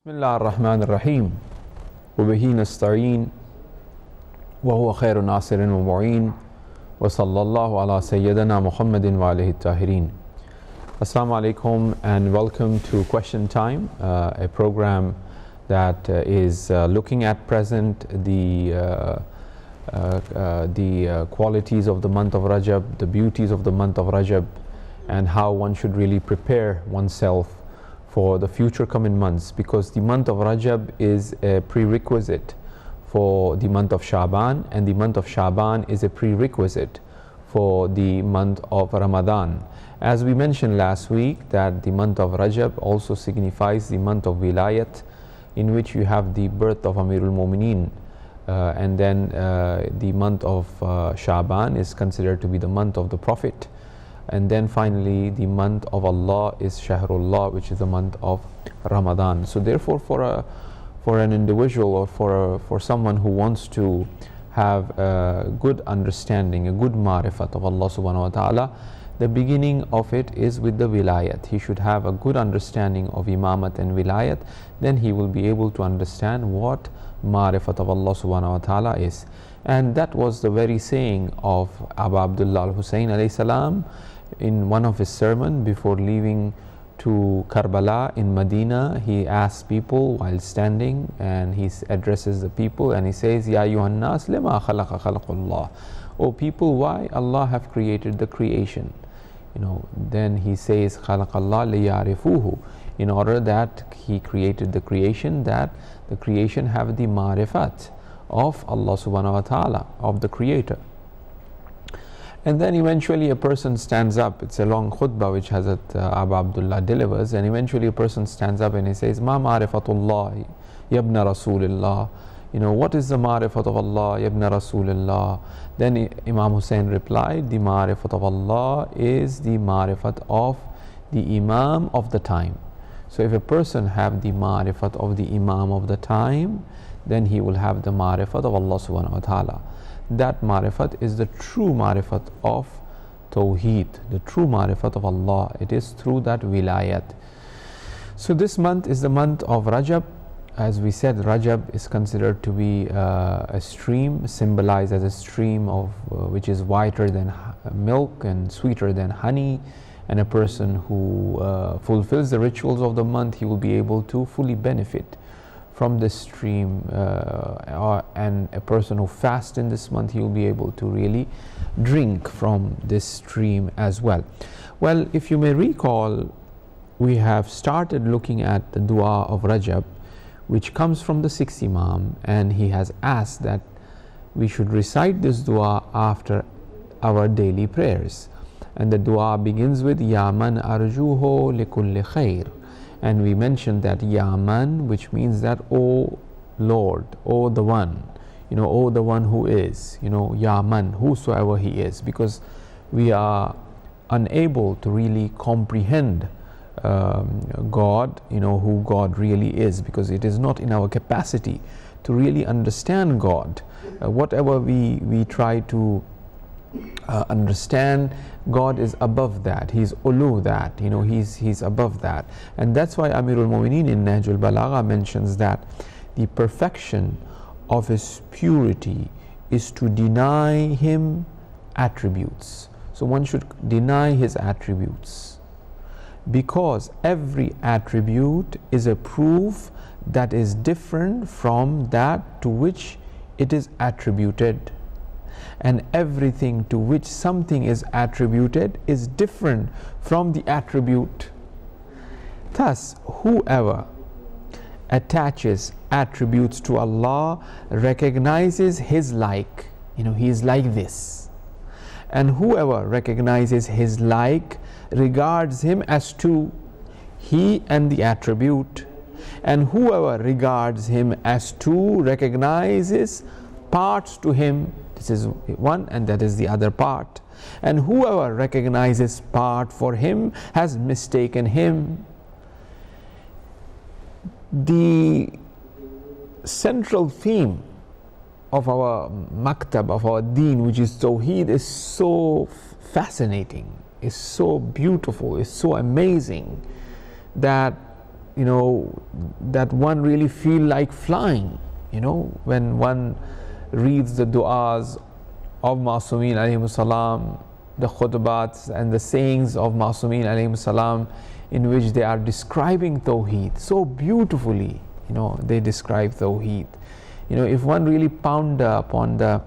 بسم الله الرحمن الرحيم وبه نستعين وهو خير ناصر ومعين وصلى الله على سيدنا محمد وآله الطاهرين. Assalamu alaikum and welcome to Question Time, a program that is looking at present the qualities of the month of Rajab, the beauties of the month of Rajab, and how one should really prepare oneself for the future coming months, because the month of Rajab is a prerequisite for the month of Shaban, and the month of Shaban is a prerequisite for the month of Ramadan. As we mentioned last week, that the month of Rajab also signifies the month of Wilayat, in which you have the birth of Amirul Mu'mineen, and then the month of Shaban is considered to be the month of the Prophet. And then finally the month of Allah is Shahrullah, which is the month of Ramadan. So therefore for an individual or for someone who wants to have a good understanding, a good ma'rifat of Allah subhanahu wa ta'ala, the beginning of it is with the wilayat. He should have a good understanding of imamat and wilayat, then he will be able to understand what ma'rifat of Allah subhanahu wa ta'ala is. And that was the very saying of Abu Abdullah al-Husayn alayhi salam in one of his sermons before leaving to Karbala in Medina. He asks people while standing, and he addresses the people and he says, Ya ayyuhan nas lima khalaqa khalaqullah. O people, why Allah have created the creation? Then he says, khalaqallah liyarifuhu, in order that he created the creation, that the creation have the ma'rifat of Allah subhanahu wa ta'ala, of the creator. And then eventually a person stands up. It's a long khutbah which Hazrat Abu Abdullah delivers, and eventually a person stands up and he says, Ma ma'rifatullah yabna Rasulullah. What is the ma'rifat of Allah, yabna Rasulullah? Then Imam Hussein replied, the ma'rifat of Allah is the ma'rifat of the Imam of the time. So if a person have the ma'rifat of the Imam of the time, then he will have the ma'rifat of Allah subhanahu wa ta'ala. That ma'rifat is the true ma'rifat of Tawheed, the true ma'rifat of Allah. It is through that wilayat. So this month is the month of Rajab. As we said, Rajab is considered to be a stream, symbolized as a stream of which is whiter than milk and sweeter than honey. And a person who fulfills the rituals of the month, he will be able to fully benefit from this stream, and a person who fasts in this month, he will be able to really drink from this stream as well. Well, if you may recall, we have started looking at the dua of Rajab, which comes from the sixth Imam, and he has asked that we should recite this dua after our daily prayers. And the dua begins with Ya man arjuho likulli khair. And we mentioned that Ya man, which means that O Lord, O the one, O the one who is, Ya man, whosoever he is, because we are unable to really comprehend God, who God really is, because it is not in our capacity to really understand God. Whatever we try to understand, God is above that. He's ulu that, he's above that. And that's why Amirul Mu'mineen in Nahjul Balagha mentions that the perfection of his purity is to deny him attributes. So one should deny his attributes, because every attribute is a proof that is different from that to which it is attributed. And everything to which something is attributed is different from the attribute. Thus, whoever attaches attributes to Allah recognizes His like, He is like this. And whoever recognizes His like regards Him as two, He and the attribute. And whoever regards Him as two recognizes parts to Him. This is one and that is the other part. And whoever recognizes part for Him has mistaken Him. The central theme of our maktab, of our deen, which is Tawheed, is so fascinating, is so beautiful, is so amazing, that that one really feel like flying, when one reads the du'as of Masumin alayhi salam, the khutbats and the sayings of Masumin alayhi salam, in which they are describing Tawheed so beautifully. They describe Tawheed. If one really ponder upon the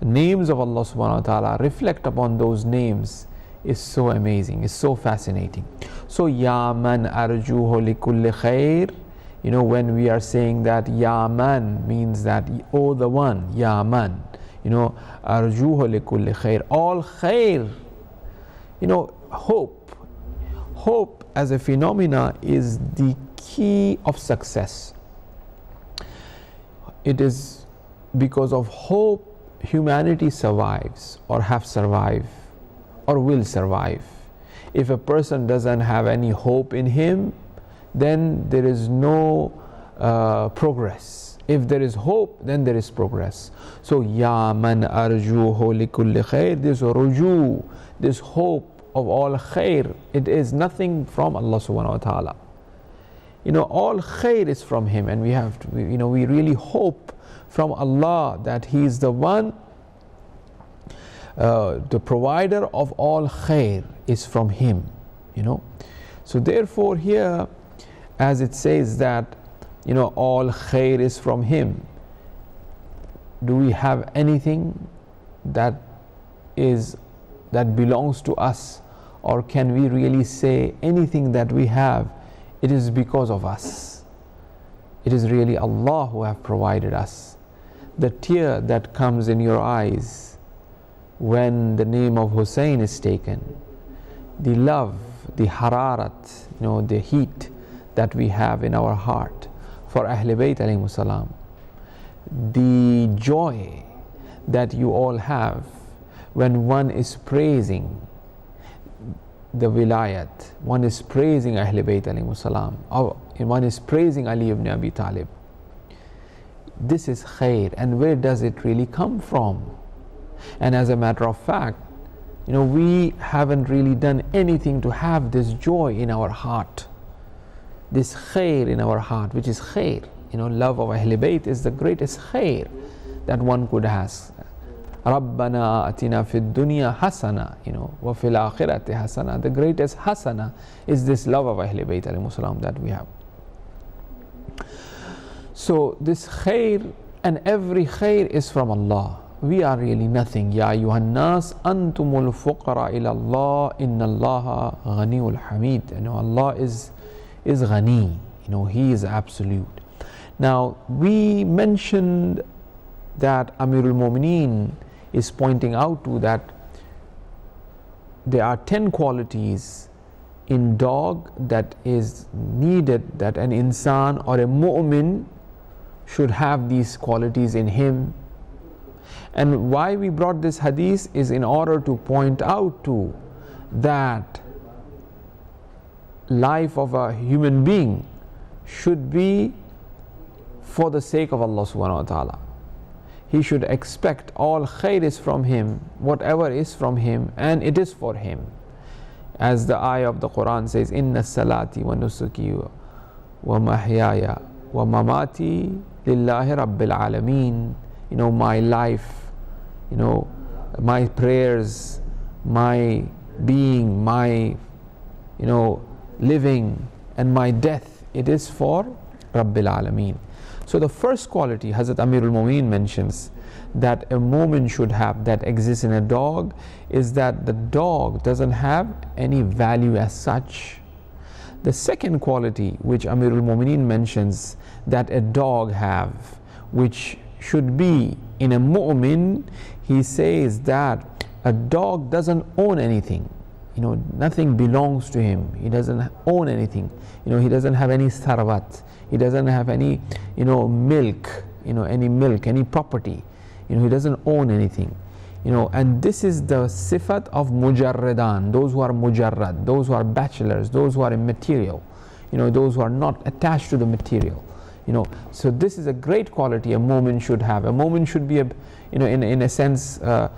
names of Allah subhanahu wa ta'ala, reflect upon those names, is so amazing, is so fascinating. So Ya man arjuhu li kulli khair, when we are saying that Ya man, means that oh the one, Ya man, arjuhu li kulli khair, all khair, hope as a phenomena is the key of success. It is because of hope humanity survives, or have survived, or will survive. If a person doesn't have any hope in him, then there is no progress. If there is hope, then there is progress. So Ya man arjuhu li kulli khair, this ruju, this hope of all khair, it is nothing from Allah subhanahu wa ta'ala. All khair is from Him, and we have to, we really hope from Allah that He is the one, the provider of all khair is from Him, So therefore here, as it says that, all khair is from Him, do we have anything that belongs to us, or can we really say anything that we have, it is because of us? It is really Allah who have provided us. The tear that comes in your eyes when the name of Hussein is taken, the love, the hararat, the heat that we have in our heart for Ahlul Bayt alayhi salam, the joy that you all have when one is praising the wilayat, one is praising Ahlul Bayt alayhi salam, or one is praising Ali ibn Abi Talib. This is khair, and where does it really come from? And as a matter of fact, we haven't really done anything to have this joy in our heart, this khair in our heart, which is khair. Love of Ahlul Bayt is the greatest khair that one could ask. Rabbana atina fid dunya hasana, wa fil akhirati hasana. The greatest hasana is this love of Ahlul Bayt alayhi salam that we have. So this khair, and every khair is from Allah. We are really nothing. Ya ayyuhan nas antumul fuqara ila Allah, inna Allah ghaniyul hamid. Allah is ghani, He is absolute. Now we mentioned that Amirul Mu'mineen is pointing out to that there are 10 qualities in dog that is needed, that an insan or a mu'min should have these qualities in him. And why we brought this hadith is in order to point out to that life of a human being should be for the sake of Allah subhanahu wa ta'ala. He should expect all khair is from Him, whatever is from Him, and it is for Him. As the ayah of the Quran says, Inna salati wa nusuki wa mahyaya wa mamati lillahi rabbil alameen. My life, my prayers, my being, my living, and my death, it is for Rabbil Alameen. So the first quality Hazrat Amirul Mu'mineen mentions that a mu'min should have, that exists in a dog, is that the dog doesn't have any value as such. The second quality which Amirul Mu'mineen mentions that a dog have, which should be in a mu'min, he says that a dog doesn't own anything. Nothing belongs to him. He doesn't own anything. He doesn't have any sarvat. He doesn't have any, milk, any property. He doesn't own anything. And this is the sifat of mujarradan, those who are mujarrad, those who are bachelors, those who are immaterial, those who are not attached to the material. So this is a great quality a mu'min should have. A mu'min should be in a sense a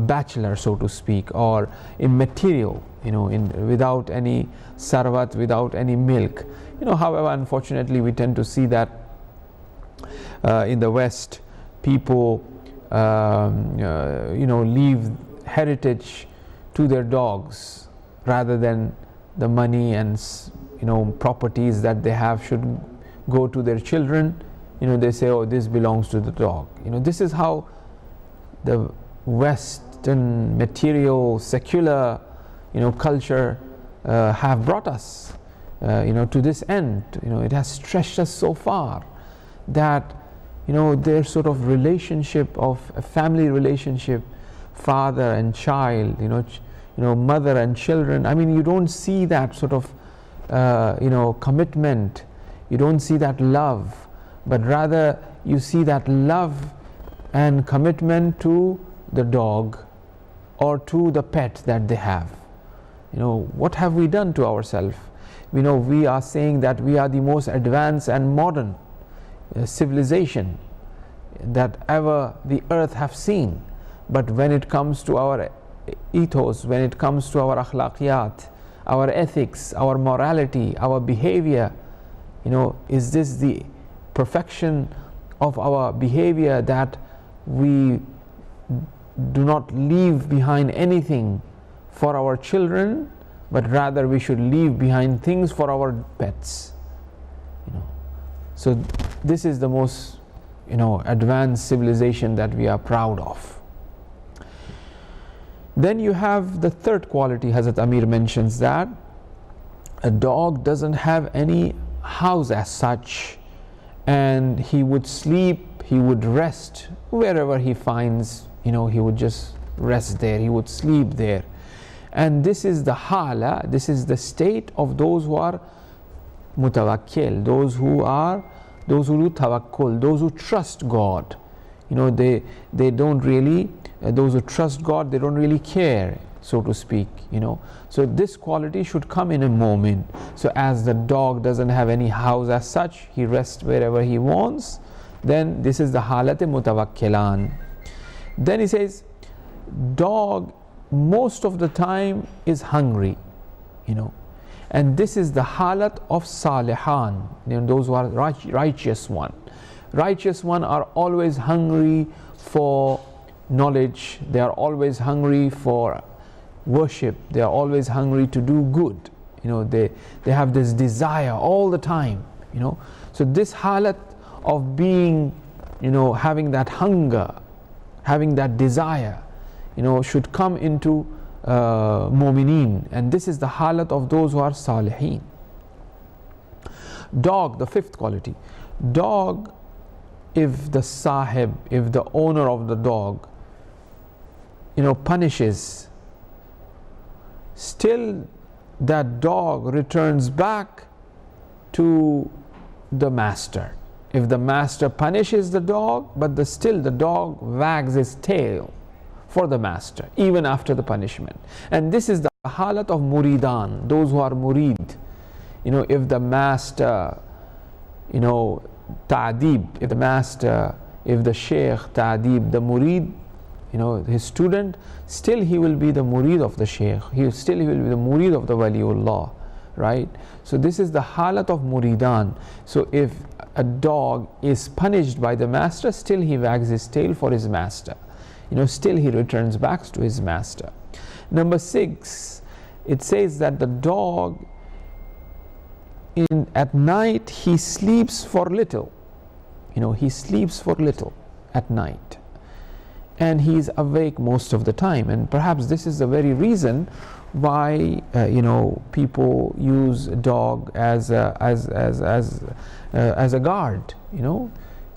bachelor, so to speak, or immaterial, without any sarvat, without any milk. However, unfortunately, we tend to see that in the West, people leave heritage to their dogs rather than the money and properties that they have should go to their children. They say, oh, this belongs to the dog. This is how the Western material secular culture have brought us to this end. It has stretched us so far that their sort of relationship of a family relationship, father and child, mother and children, you don't see that sort of commitment, you don't see that love, but rather you see that love and commitment to the dog or to the pet that they have. What have we done to ourselves? We are saying that we are the most advanced and modern civilization that ever the earth have seen, but when it comes to our ethos, when it comes to our akhlaqiyat, our ethics, our morality, our behavior, is this the perfection of our behavior, that we do not leave behind anything for our children, but rather we should leave behind things for our pets? So this is the most advanced civilization that we are proud of. Then you have the third quality. Hazrat Amir mentions that a dog doesn't have any house as such, and he would sleep, he would rest wherever he finds, he would just rest there, he would sleep there. And this is the hala, this is the state of those who are mutawakkil, those who do tawakkul, those who trust God. They don't really, those who trust God, they don't really care, so to speak. So this quality should come in a mu'min. So as the dog doesn't have any house as such, he rests wherever he wants, then this is the halat mutawakkilan. Then he says, dog most of the time is hungry, and this is the halat of salihan, those who are righteous one. Righteous one are always hungry for knowledge, they are always hungry for worship, they are always hungry to do good. They have this desire all the time. So this halat of being, having that hunger, having that desire, should come into mu'mineen, and this is the halat of those who are salihin. Dog, the fifth quality. Dog, if the sahib, if the owner of the dog, punishes, still that dog returns back to the master. If the master punishes the dog, but still the dog wags his tail for the master, even after the punishment. And this is the halat of muridan, those who are murid. If the master, ta'deeb, if the sheikh ta'deeb the murid, his student, still he will be the murid of the sheikh, he will be the murid of the waliullah, right? So this is the halat of muridan. So if a dog is punished by the master, still he wags his tail for his master, still he returns back to his master. Number 6, it says that the dog at night he sleeps for little, he sleeps for little at night, and he is awake most of the time. And perhaps this is the very reason why people use a dog as a guard.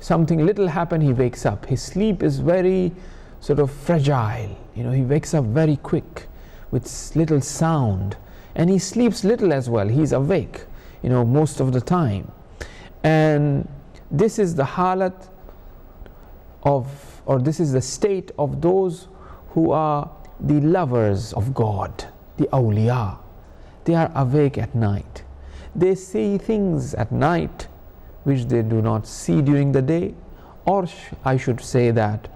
Something little happen, he wakes up. His sleep is very sort of fragile. He wakes up very quick with little sound, and he sleeps little as well. He's awake most of the time. And this is the halat of, or this is the state of those who are the lovers of God, the awliya. They are awake at night, they see things at night which they do not see during the day, or I should say that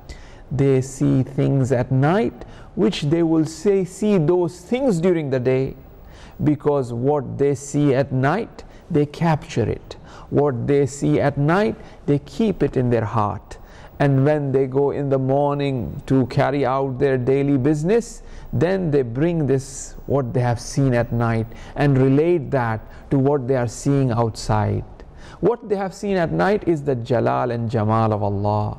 they see things at night which they will see those things during the day, because what they see at night, they capture it. What they see at night, they keep it in their heart. And when they go in the morning to carry out their daily business, then they bring this, what they have seen at night, and relate that to what they are seeing outside. What they have seen at night is the Jalal and Jamal of Allah.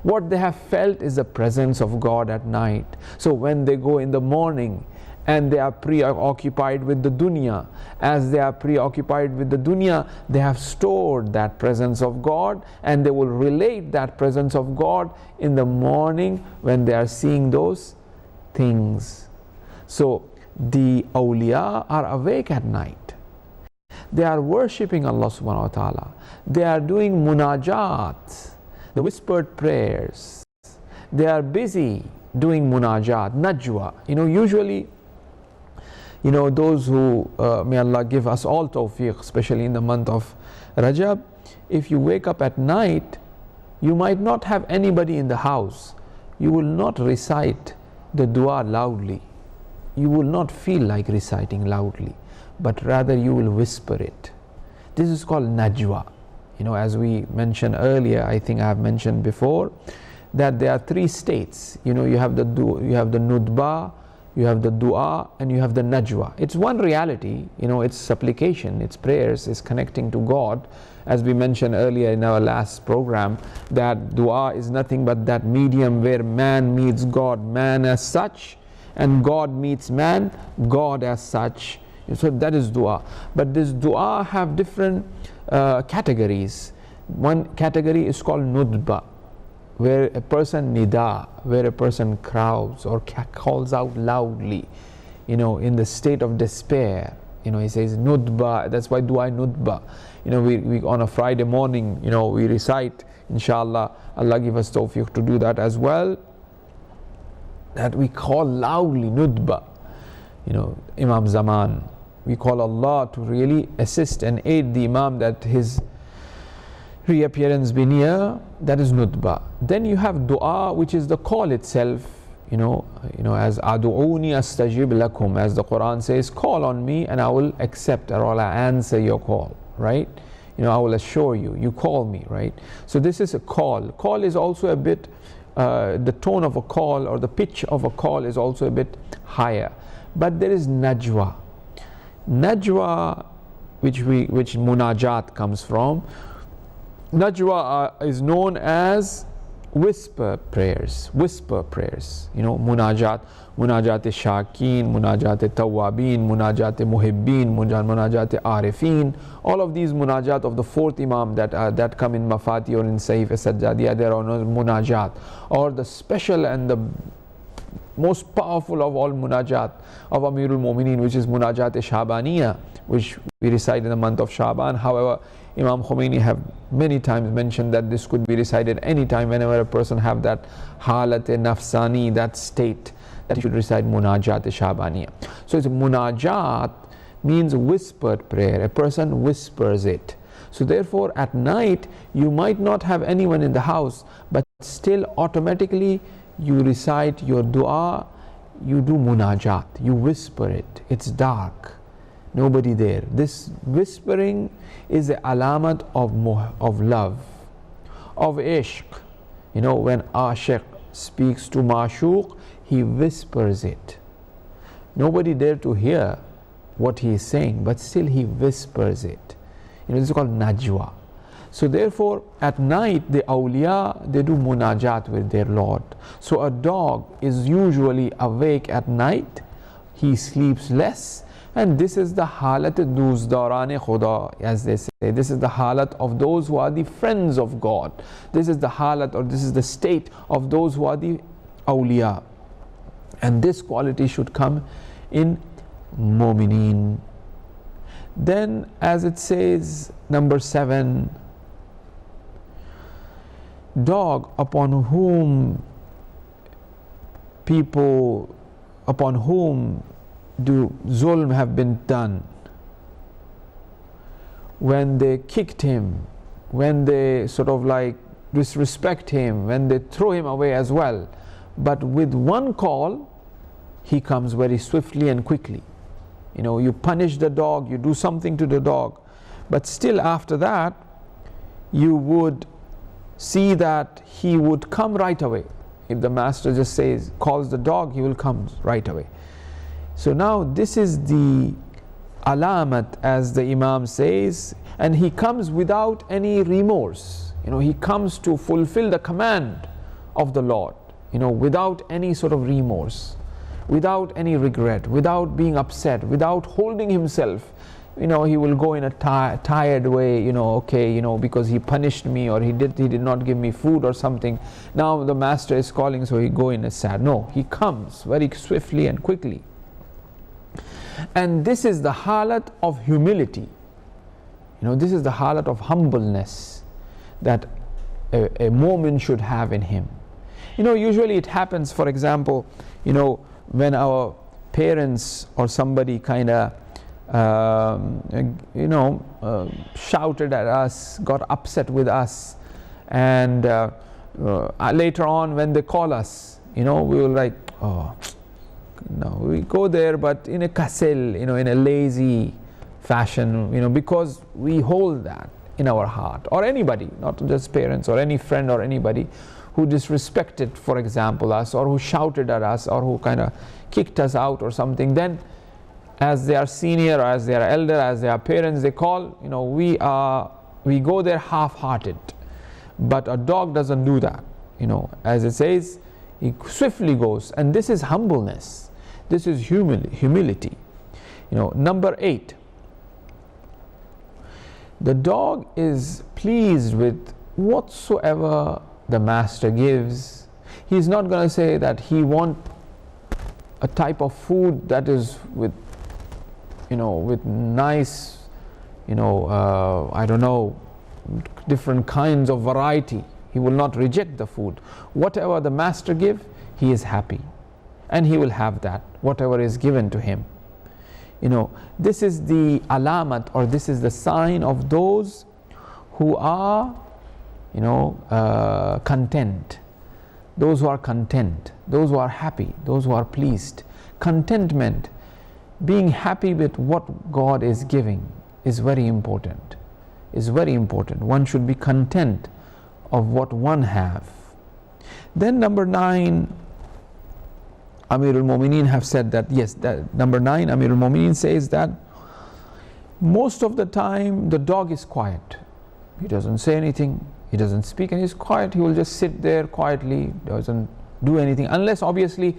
What they have felt is the presence of God at night. So when they go in the morning and they are preoccupied with the dunya, as they are preoccupied with the dunya, they have stored that presence of God, and they will relate that presence of God in the morning when they are seeing those things. So the awliya are awake at night. They are worshipping Allah subhanahu wa ta'ala. They are doing munajat, the whispered prayers. They are busy doing munajat, najwa. Usually, those who, may Allah give us all tawfiq, especially in the month of Rajab, if you wake up at night, you might not have anybody in the house. You will not recite the dua loudly. You will not feel like reciting loudly, but rather you will whisper it. This is called najwa. As we mentioned earlier, I think I have mentioned before, that there are three states. You have the nudba, you have the dua, and you have the najwa. It's one reality. It's supplication, it's prayers, it's connecting to God. As we mentioned earlier in our last program, that dua is nothing but that medium where man meets God, man as such, and God meets man, God as such. So that is dua. But this dua have different categories. One category is called nudba, where a person nida, where a person cries or calls out loudly, in the state of despair. He says nudba. That's why dua nudba. We on a Friday morning, we recite, inshallah, Allah give us tawfiq to do that as well, that we call loudly nudba. Imam Zaman, we call Allah to really assist and aid the Imam that his reappearance be near. That is nudba. Then you have dua, which is the call itself. As adu'uni astajib lakum, as the Quran says, call on me and I will accept, or I'll answer your call, right? I will assure you, you call me, right? So this is a call. Call is also a bit, the tone of a call or the pitch of a call is also a bit higher. But there is najwa. Najwa, which munajat comes from. Najwa is known as whisper prayers. Munajat shakeen, munajat tawabin, munajat muhibbin, munajat arifin. All of these munajat of the fourth Imam that come in Mafati or in Saif as-Sajjadiyah, there are no munajat. Or the special and the most powerful of all munajat of Amirul Mu'mineen, which is munajat Shabaniyah, which we recite in the month of Shaban. However, Imam Khomeini have many times mentioned that this could be recited anytime, whenever a person have that halat nafsani, that state, that he should recite munajat Shabaniyah. So it's munajat means whispered prayer. A person whispers it. So therefore at night you might not have anyone in the house, but still automatically you recite your dua, you do munajat, you whisper it. It's dark, nobody there. This whispering is the alamat of love, of ishq. When ashiq speaks to ma'shuq, he whispers it. Nobody there to hear what he is saying, but still he whispers it. This is called najwa. So therefore at night the awliya, they do munajat with their Lord. So a dog is usually awake at night, he sleeps less, and this is the halat duzdarane khuda, as they say. This is the halat of those who are the friends of God. This is the halat, or this is the state of those who are the awliya. And this quality should come in mu'mineen. Then as it says, number 7, dog upon whom do zulm have been done, when they kicked him, when they sort of like disrespect him, when they throw him away as well. But with one call, he comes very swiftly and quickly. You punish the dog, you do something to the dog, but still after that, you would see that he would come right away. If the master just calls the dog, he will come right away. So now this is the alamat, as the Imam says, and he comes without any remorse. He comes to fulfill the command of the Lord, without any sort of remorse, without any regret, without being upset, without holding himself. He will go in a tired way, because he punished me, or he did not give me food or something. Now the master is calling, so he go in a sad. No, he comes very swiftly and quickly. And this is the halat of humility. This is the halat of humbleness that a mu'min should have in him. Usually it happens, for example, when our parents or somebody kind of shouted at us, got upset with us, and later on when they call us, we will like, oh no, we go there, but in a kasel, in a lazy fashion, because we hold that in our heart. Or anybody, not just parents, or any friend or anybody who disrespected, for example, us, or who shouted at us, or who kind of kicked us out or something. Then as they are senior, or as they are elder, as they are parents, they call, we go there half-hearted. But a dog doesn't do that. As it says, he swiftly goes. And this is humbleness. This is humility. Number 8. The dog is pleased with whatsoever the master gives. He's not going to say that he wants a type of food that is with nice, I don't know, different kinds of variety. He will not reject the food. Whatever the master give, he is happy, and he will have that, whatever is given to him. This is the alamat, or this is the sign of those who are content, those who are content, those who are happy, those who are pleased. Contentment, being happy with what God is giving, is very important. One should be content of what one have. Then number 9, Amirul Mu'mineen have said that, yes, number 9, Amirul Mu'mineen says that most of the time the dog is quiet. He doesn't say anything, he doesn't speak, and he's quiet. He will just sit there quietly, doesn't do anything, unless obviously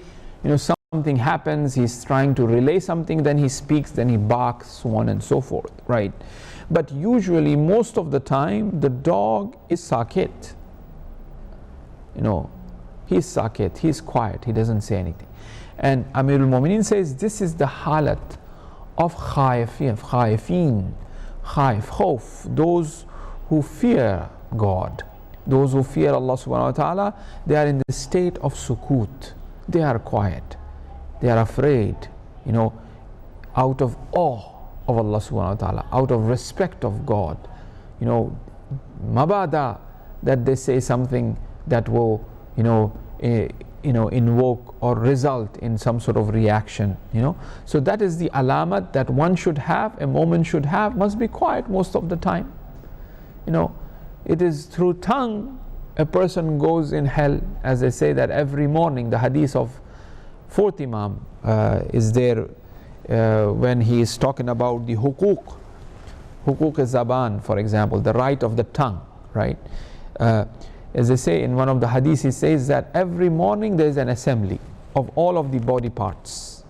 something happens, he's trying to relay something, then he speaks, then he barks, so on and so forth, right? But usually most of the time the dog is sakit. He's sakit, he's quiet, he doesn't say anything. And Amirul Mu'mineen says this is the halat of khaif, those who fear God, those who fear Allah subhanahu wa ta'ala. They are in the state of sukut, they are quiet, they are afraid, out of awe of Allah subhanahu wa ta'ala, out of respect of God. Mabada, that they say something that will invoke or result in some sort of reaction. So that is the alamat that one should have, a mu'min should have, must be quiet most of the time. It is through tongue a person goes in hell, as they say that every morning. The hadith of 4th Imam is there when he is talking about the hukuk zaban, for example, the right of the tongue, right? As they say in one of the hadiths, he says that every morning there is an assembly of all of the body parts,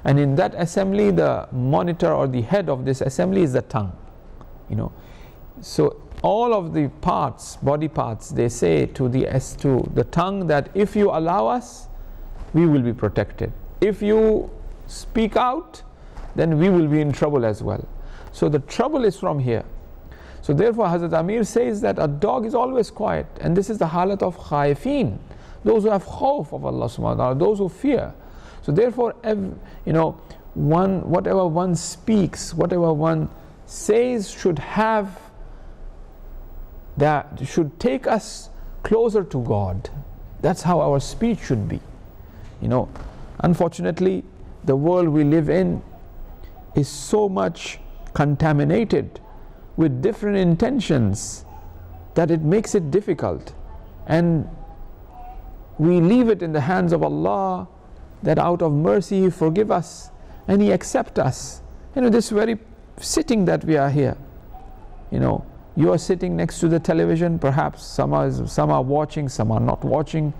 and in that assembly the monitor or the head of this assembly is the tongue. So all of the parts, body parts, they say to the tongue that if you allow us, we will be protected. If you speak out, then we will be in trouble as well. So the trouble is from here. So therefore Hazrat Amir says that a dog is always quiet, and this is the halat of khaifin, those who have khawf of Allah subhanahu wa ta'ala, those who fear. So therefore whatever one speaks, whatever one says should have that should take us closer to God. That's how our speech should be. Unfortunately, the world we live in is so much contaminated with different intentions that it makes it difficult. And we leave it in the hands of Allah, that out of mercy He forgive us and He accept us. This very sitting that we are here, you are sitting next to the television, perhaps some are watching, some are not watching,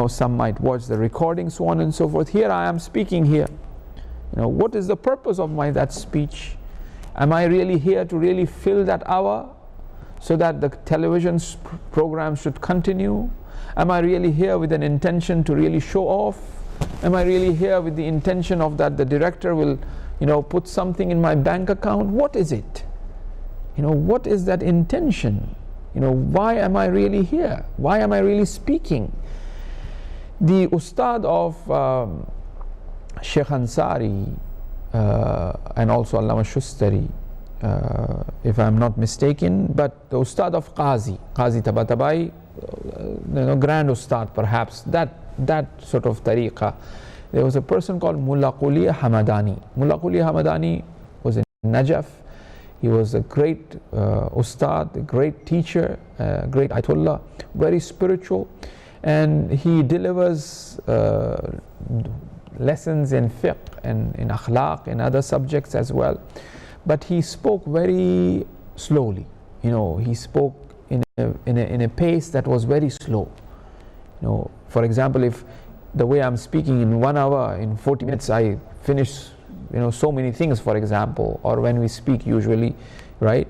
some might watch the recording, so on and so forth. Here I am speaking here. What is the purpose of that speech? Am I really here to really fill that hour so that the television program should continue? Am I really here with an intention to really show off? Am I really here with the intention of that the director will put something in my bank account? What is it? What is that intention? Why am I really here? Why am I really speaking? The Ustad of Sheikh Ansari and also Allama Shustari, if I'm not mistaken, but the Ustad of Qazi Tabatabai, Grand Ustad perhaps, that sort of tariqah. There was a person called Mullah Quli Hamadani. Mullah Quli Hamadani was in Najaf. He was a great Ustad, a great teacher, great Ayatollah, very spiritual, and he delivers lessons in fiqh and in akhlaq and other subjects as well. But he spoke very slowly. He spoke in a pace that was very slow. For example, if the way I'm speaking in 1 hour, in 40 minutes, I finish so many things, for example, or when we speak usually, right?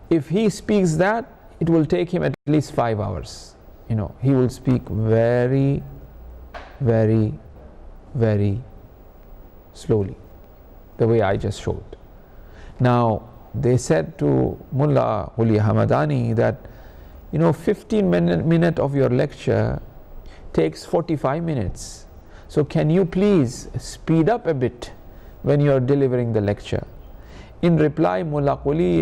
If he speaks that, it will take him at least 5 hours. He will speak very, very, very slowly, the way I just showed. Now, they said to Mullah Quli Hamadani that, 15 minutes of your lecture takes 45 minutes. So can you please speed up a bit when you are delivering the lecture? In reply, Mullah Quli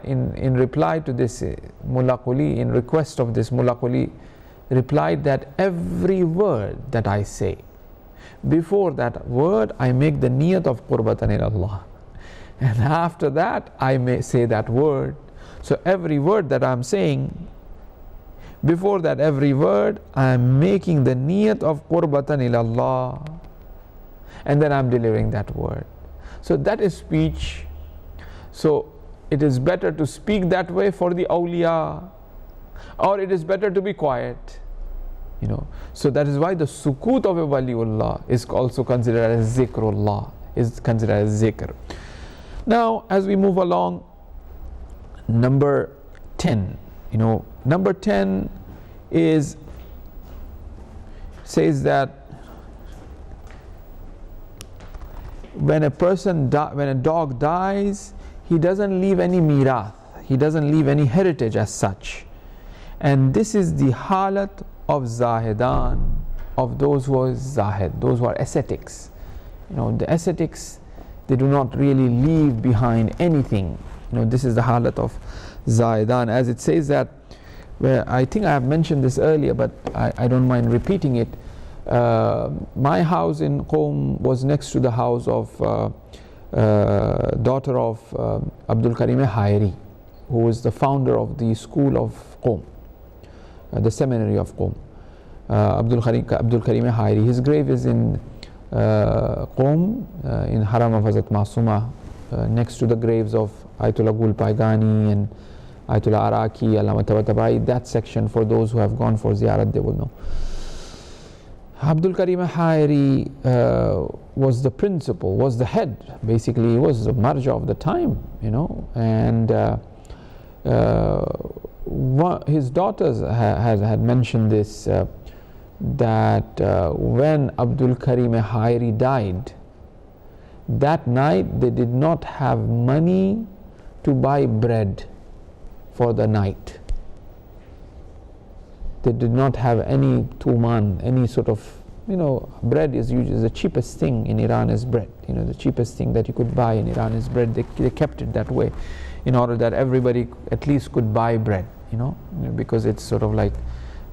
in reply to this, Mullah Quli, in request of this, Mullah Quli replied that every word that I say, before that word I make the niyat of qurbatan ila Allah, and after that I may say that word. So every word that I'm saying, before that every word I'm making the niyat of qurbatan ila Allah, and then I'm delivering that word. So that is speech. So it is better to speak that way for the awliya, or it is better to be quiet. So that is why the sukut of a waliullah is also considered as zikrullah, is considered as zikr. Now, as we move along, number 10. Number 10 says that when a dog dies, he doesn't leave any mirath, he doesn't leave any heritage as such. And this is the halat of zahidan, of those who are zahid, those who are ascetics. The ascetics, they do not really leave behind anything. This is the halat of zahidan, as it says that, where I think I have mentioned this earlier, but I don't mind repeating it. My house in Qom was next to the house of daughter of Abdul Karim Hayri, who is the founder of the school of Qom, the seminary of Qom. Abdul Karim Hayri, his grave is in Qom, in Haram of Hazrat Masuma, next to the graves of Ayatollah Gul Paigani and Ayatollah Araki, Allama Tabatabai. That section, for those who have gone for ziyarat, they will know. Abdul Karim Hayri was the principal, was the head, basically. He was the marja of the time, and his daughters had mentioned this, that when Abdul Karim Hayri died, that night they did not have money to buy bread for the night. They did not have any tuman, any sort of, bread is usually the cheapest thing in Iran is bread. The cheapest thing that you could buy in Iran is bread. They kept it that way in order that everybody at least could buy bread. because it's sort of like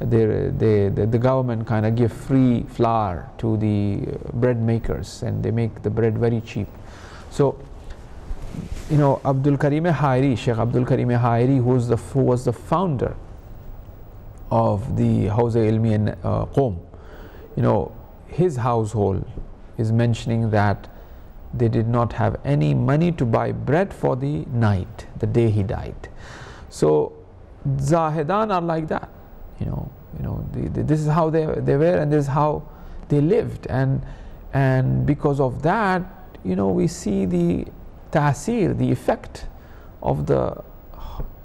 the government kind of give free flour to the bread makers, and they make the bread very cheap. So, Abdul Karim Hairi, Sheikh Abdul Karim Hairi, who was the founder of the Hawza Ilmi and Qom, his household is mentioning that they did not have any money to buy bread for the night, the day he died. So Zahidan are like that, this is how they were, and this is how they lived, and because of that, we see the ta'asir, the effect of the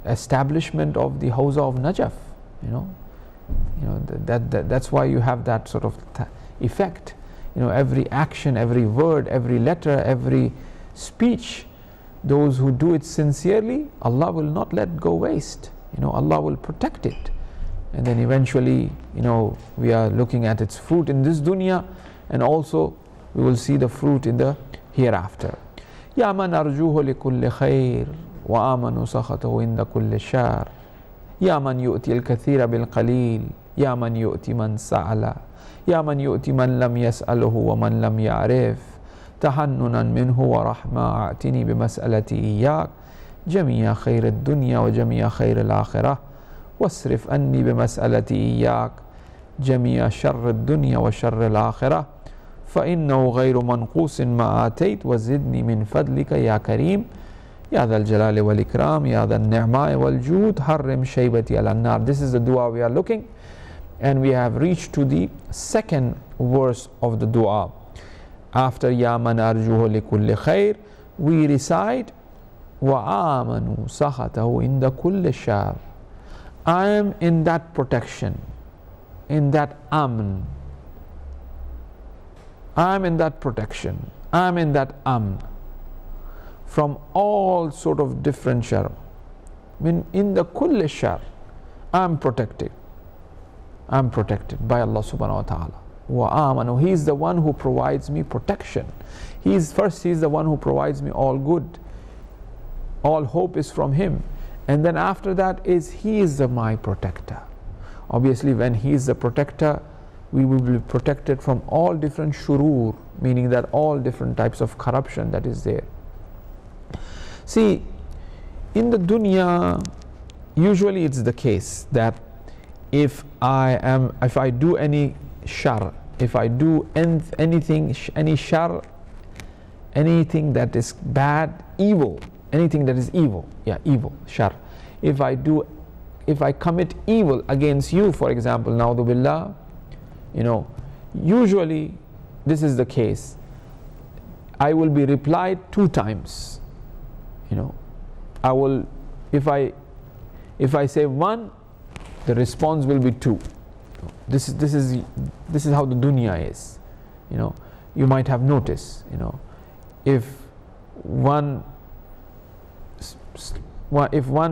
establishment of the Hawza of Najaf. That's why you have that sort of effect. Every action, every word, every letter, every speech, those who do it sincerely, Allah will not let go waste. Allah will protect it, and then eventually, we are looking at its fruit in this dunya, and also we will see the fruit in the hereafter. Ya man arjuhu li kulli khair wa amanu sakhatahu inda kulli shar. Ya man yu'ti al-kathira bil qalil, ya man yu'ti man sa'ala, ya man yu'ti man lam yas'aluhu wa man lam ya'rif, tahannunan minhu wa rahma a'tini bi mas'alati iyyak, jami'a khair ad-dunya wa jami'a khair al-akhirah, wasrif anni bi mas'alati iyyak, jami'a sharr ad-dunya wa sharr al-akhirah, فإنه غير منقوص ما آتيت وزدني من فضلك يا كريم يا ذا الجلال والإكرام يا ذا النعماء والجود حرم شيبتي على النار. This is the dua we are looking, and we have reached to the second verse of the dua. After Ya man arjuhu likulli khair, we recite wa amanu sakhatahu inda kulli shar. I am in that protection, in that amn. I am in that protection, I am in that amn from all sort of different shar. In the kulli shar, I am protected. I am protected by Allah subhanahu wa ta'ala. Wa amanu, He is the one who provides me protection. He is the one who provides me all good. All hope is from Him. And then after that He is my protector. Obviously, when He is the protector, we will be protected from all different shurur, meaning that all different types of corruption that is there. See, in the dunya, usually it's the case that if I do any shar, if I do anything, any shar, anything that is bad, evil, anything that is evil, evil, shar. If I commit evil against you, for example, na'udhu billah, usually this is the case. I will be replied 2 times. I will, if I say 1, the response will be 2. This is how the dunya is. You might have noticed. If one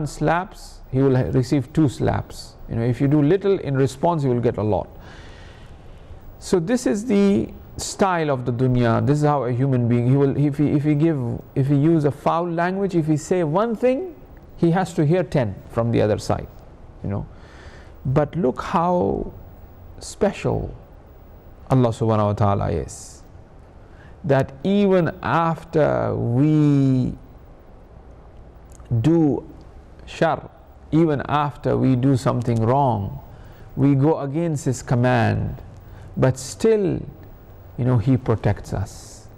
slaps, he will receive 2 slaps. If you do little in response, you will get a lot. So this is the style of the dunya. This is how a human being, he will, if he use a foul language, if he say one thing, he has to hear 10 from the other side. But look how special Allah subhanahu wa ta'ala is, that even after we do shar, even after we do something wrong, we go against His command, but still, He protects us.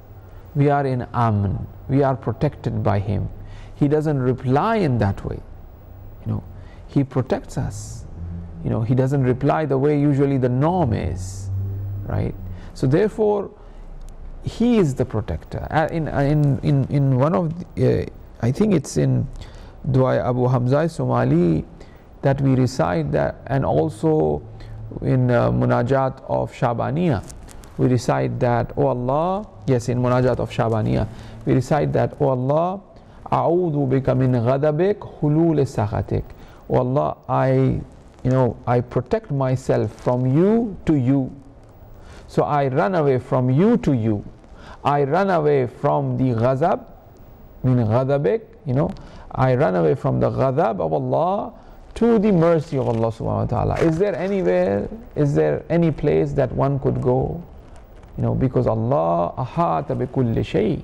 We are in amn, we are protected by Him. He doesn't reply in that way. He protects us. He doesn't reply the way usually the norm is, right? So therefore, He is the protector. In one of the, I think it's in Dua Abu Hamza Somali that we recite that, and also in Munajat of Shabaniya, we recite that, O Allah, yes, in Munajat of Shabaniya, we recite that, O Allah, A'udhu bika min ghadabik hulul sakhatik. O Allah, I protect myself from you to you. So I run away from you to you. I run away from the ghazab, min ghadabik, I run away from the ghadab of Allah to the mercy of Allah subhanahu wa ta'ala. Is there anywhere, is there any place that one could go? Because Allah ahata bi kulli shay.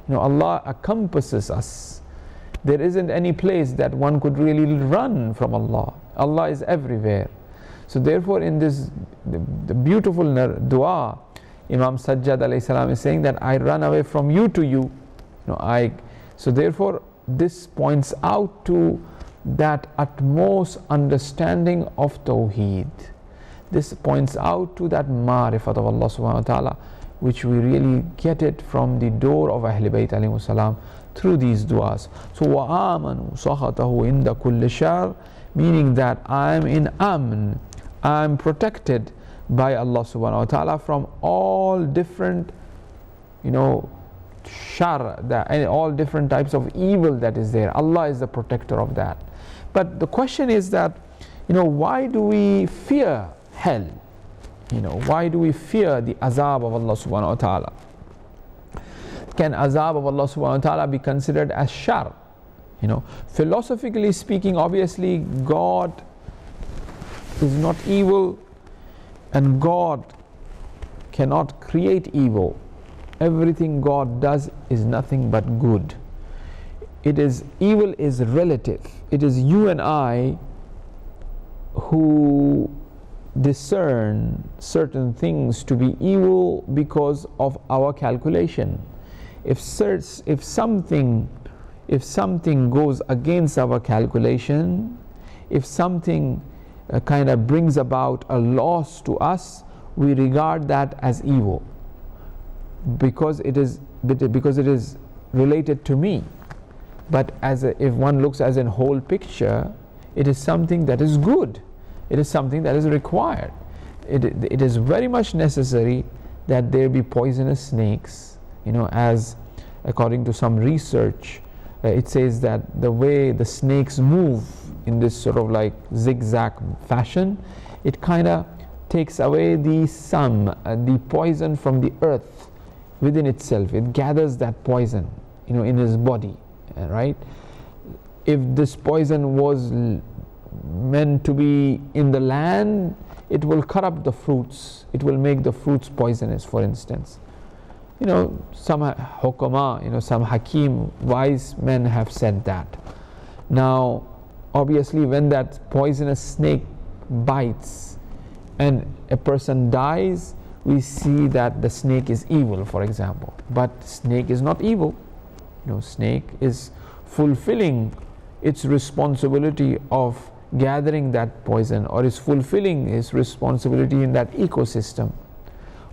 Allah encompasses us. There isn't any place that one could really run from Allah. Allah is everywhere. So therefore, in this the beautiful dua, Imam Sajjad alayhi salam is saying that I run away from you to you. So therefore, this points out to that utmost understanding of Tawheed. This points out to that ma'rifat of Allah subhanahu wa ta'ala, which we really get it from the door of Ahl Bayt alayhi salam through these du'as. So وَآمَنُوا صَخَطَهُ عِنْدَ كُلِّ شَرٍ, meaning that I am in amn, I am protected by Allah subhanahu wa ta'ala from all different shar, all different types of evil that is there. Allah is the protector of that. But the question is that why do we fear hell? Why do we fear the azab of Allah subhanahu wa ta'ala? Can azab of Allah subhanahu wa ta'ala be considered as shar? Philosophically speaking, obviously God is not evil, and God cannot create evil. Everything God does is nothing but good. Evil is relative. It is you and I who discern certain things to be evil because of our calculation. If something goes against our calculation, if something kind of brings about a loss to us, we regard that as evil because it is related to me. But if one looks as a whole picture, it is something that is good. It is something that is required. It is very much necessary that there be poisonous snakes. As according to some research, it says that the way the snakes move in this sort of like zigzag fashion, it kind of takes away the poison from the earth within itself. It gathers that poison, in his body, right? If this poison was meant to be in the land, it will corrupt the fruits. It will make the fruits poisonous, for instance. Some hukama, some hakim, wise men have said that. Now, obviously, when that poisonous snake bites and a person dies, we see that the snake is evil, for example. But snake is not evil. Snake is fulfilling its responsibility of gathering that poison, or is fulfilling its responsibility in that ecosystem.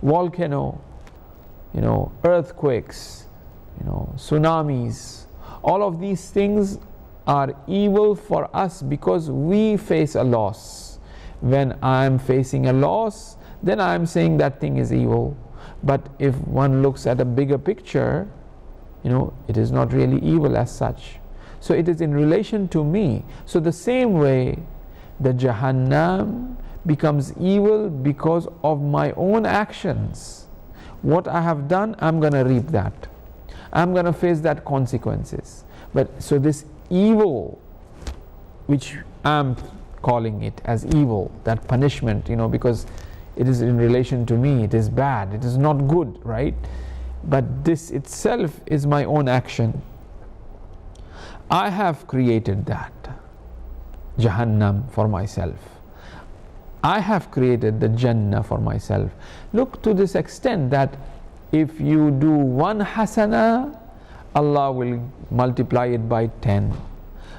Volcano, earthquakes, tsunamis, all of these things are evil for us because we face a loss. When I am facing a loss, then I am saying that thing is evil. But if one looks at a bigger picture, it is not really evil as such. So it is in relation to me. So the same way the Jahannam becomes evil because of my own actions. What I have done, I'm going to reap that. I'm going to face that consequences. But so this evil, which I'm calling it as evil, that punishment, because it is in relation to me, it is bad, it is not good, right? But this itself is my own action. I have created that Jahannam for myself. I have created the Jannah for myself. Look to this extent that if you do one hasana, Allah will multiply it by 10.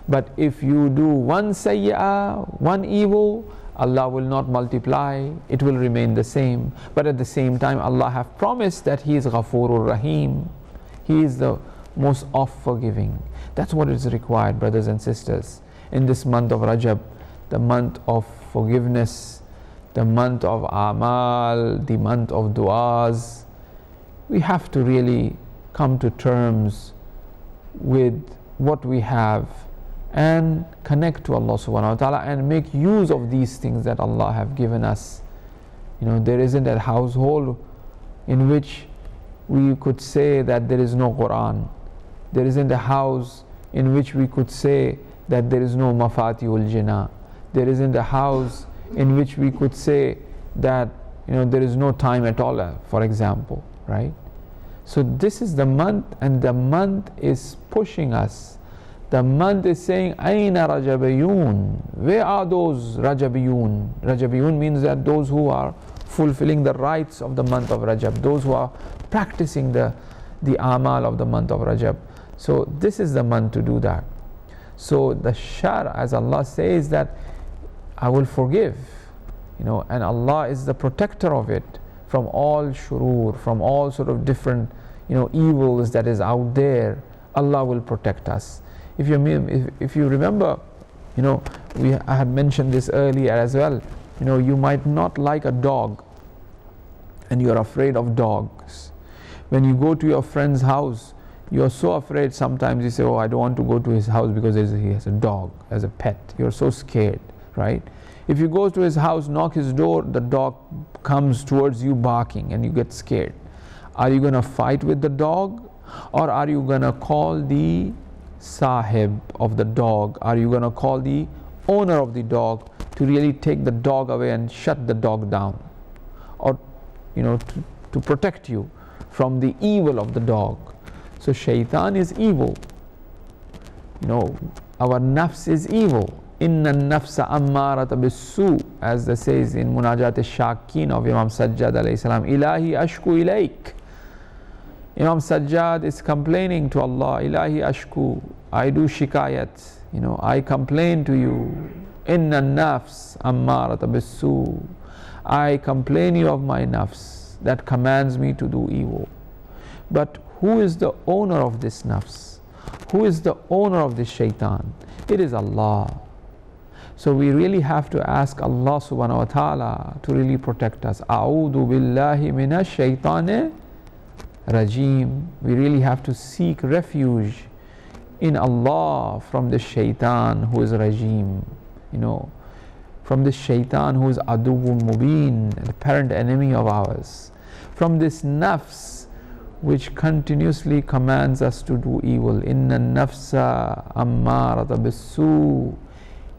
But if you do one sayyah, one evil, Allah will not multiply, it will remain the same. But at the same time, Allah have promised that He is Ghafurur Rahim. He is the most oft-forgiving. That's what is required, brothers and sisters. In this month of Rajab, the month of forgiveness, the month of Amal, the month of Du'as, we have to really come to terms with what we have and connect to Allah subhanahu wa ta'ala and make use of these things that Allah have given us. There isn't a household in which we could say that there is no Quran. There isn't a house in which we could say that there is no Mafatihul Jinnah. There isn't a house in which we could say that there is no time at all, for example, right? So this is the month, and the month is pushing us. The month is saying, Aina Rajabiyun? Where are those Rajabiyun? Rajabiyun means that those who are fulfilling the rites of the month of Rajab, those who are practicing the amal of the month of Rajab. So this is the month to do that. So the shar, as Allah says, that I will forgive, and Allah is the protector of it from all shurur, from all sort of different evils that is out there. Allah will protect us. If you remember, I had mentioned this earlier as well. You might not like a dog, and you are afraid of dogs. When you go to your friend's house, you are so afraid. Sometimes you say, "Oh, I don't want to go to his house because he has a dog as a pet." You're so scared, right? If you go to his house, knock his door, the dog comes towards you barking, and you get scared. Are you going to fight with the dog, or are you going to call the sahib of the dog? Are you going to call the owner of the dog to really take the dog away and shut the dog down, or to protect you from the evil of the dog? So shaitan is evil. Our nafs is evil. Inna nafsa ammarata bisu, as it says in Munajat al-Shakin of Imam Sajjad alayhi salam, Ilahi ashku ilayk. Imam Sajjad is complaining to Allah, Ilahi ashku, I do shikayat, I complain to you. Inna nafs ammarata bisu, I complain you of my nafs that commands me to do evil. But who is the owner of this nafs? Who is the owner of this shaitan? It is Allah. So we really have to ask Allah subhanahu wa ta'ala to really protect us. A'udhu billahi minash shaitane rajim. We really have to seek refuge in Allah from the shaitan who is rajim, from this shaitan who is aduwwun mubin, the apparent enemy of ours, from this nafs which continuously commands us to do evil. Inna nafsa ammarata bisu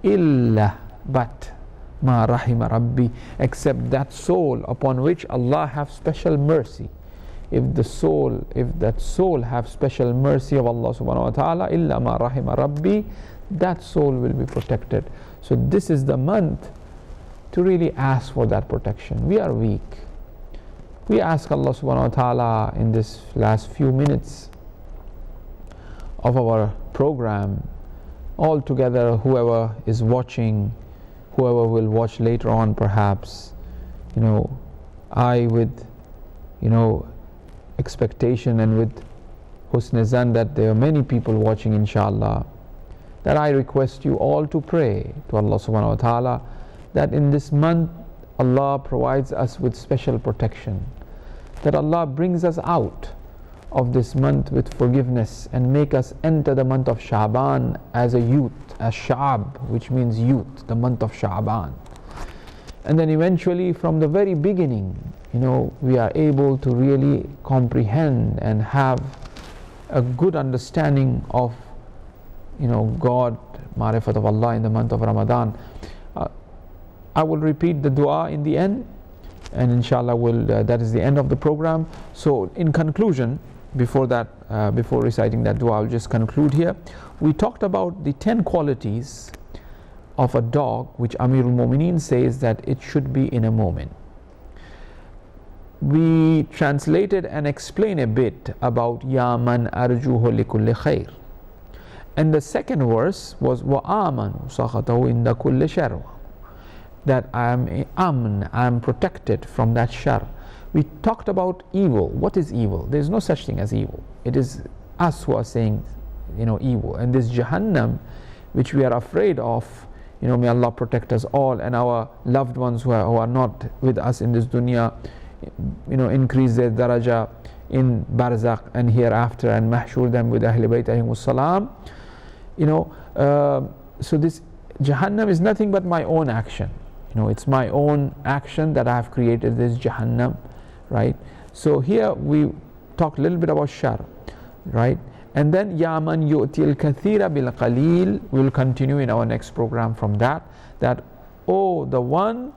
illa, but ma rahima rabbi, except that soul upon which Allah have special mercy. If that soul have special mercy of Allah subhanahu wa ta'ala, illa ma rahima rabbi, that soul will be protected. So this is the month to really ask for that protection. We are weak. We ask Allah subhanahu wa ta'ala in this last few minutes of our program, all together, whoever is watching, whoever will watch later on perhaps, I with expectation and with husn zan that there are many people watching, inshallah, that I request you all to pray to Allah subhanahu wa ta'ala that in this month Allah provides us with special protection, that Allah brings us out of this month with forgiveness and make us enter the month of Sha'ban as a youth, as Sha'ab, which means youth, the month of Sha'ban. And then eventually from the very beginning, we are able to really comprehend and have a good understanding of God, Ma'rifat of Allah in the month of Ramadan. I will repeat the dua in the end, and inshallah that is the end of the program. So in conclusion, before reciting that dua, I'll just conclude here. We talked about the 10 qualities of a dog which Amirul Mu'mineen says that it should be in a moment. We translated and explained a bit about Ya man arjuhu likulli khair. And the second verse was Wa amanu sakhatahu inda kulli shar, that I am protected from that shar. We talked about evil. What is evil? There is no such thing as evil. It is us who are saying evil. And this Jahannam which we are afraid of, may Allah protect us all, and our loved ones who are not with us in this dunya, increase their daraja in barzakh and hereafter, and mahshur them with Ahl Bayt alayhimus salam. So this Jahannam is nothing but my own action. It's my own action that I have created this Jahannam, right? So here we talk a little bit about shar, right? And then Ya man yu'til kathira bil qalil. We'll continue in our next program from that. That, oh, the one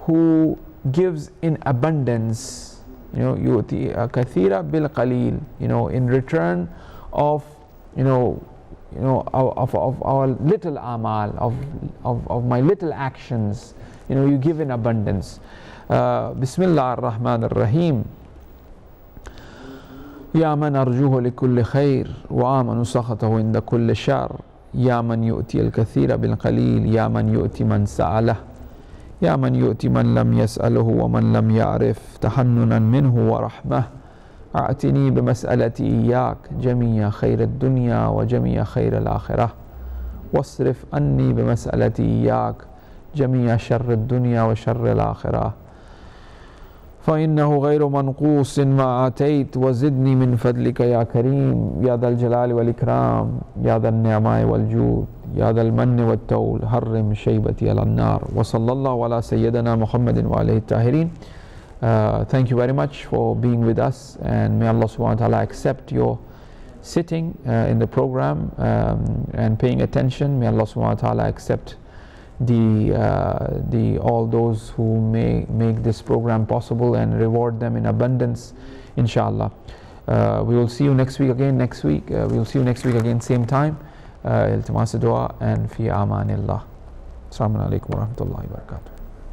who gives in abundance, yu'ti kathira bil qalil, in return of of our little amal, of my little actions, you give in abundance. Bismillah ar-Rahman ar-Rahim. يا من أرجوه لكل خير وآمن سخطه عند كل شر يا من يؤتي الكثير بالقليل يا من يؤتي من سأله يا من يؤتي من لم يسأله ومن لم يعرف تحننا منه ورحمة أعتني بمسألتي إياك جميع خير الدنيا وجميع خير الآخرة واصرف عني بمسألتي إياك جميع شر الدنيا وشر الآخرة فإنه غير منقوص ما آتيت وزدني من فضلك يا كريم يا ذا الجلال والإكرام يا ذا النعماء والجود يا ذا المن والتول حرم شيبتي على النار وصلى الله على سيدنا محمد وعليه الطاهرين. Thank you very much for being with us, and may Allah subhanahu wa ta'ala accept your sitting in the program and paying attention. May Allah subhanahu wa ta'ala accept all those who may make this program possible and reward them in abundance, inshallah. We will see you next week again. We will see you next week again, same time. Iltimas dua and fi amanillah. Assalamu alaikum wa rahmatullahi wa barakatuh.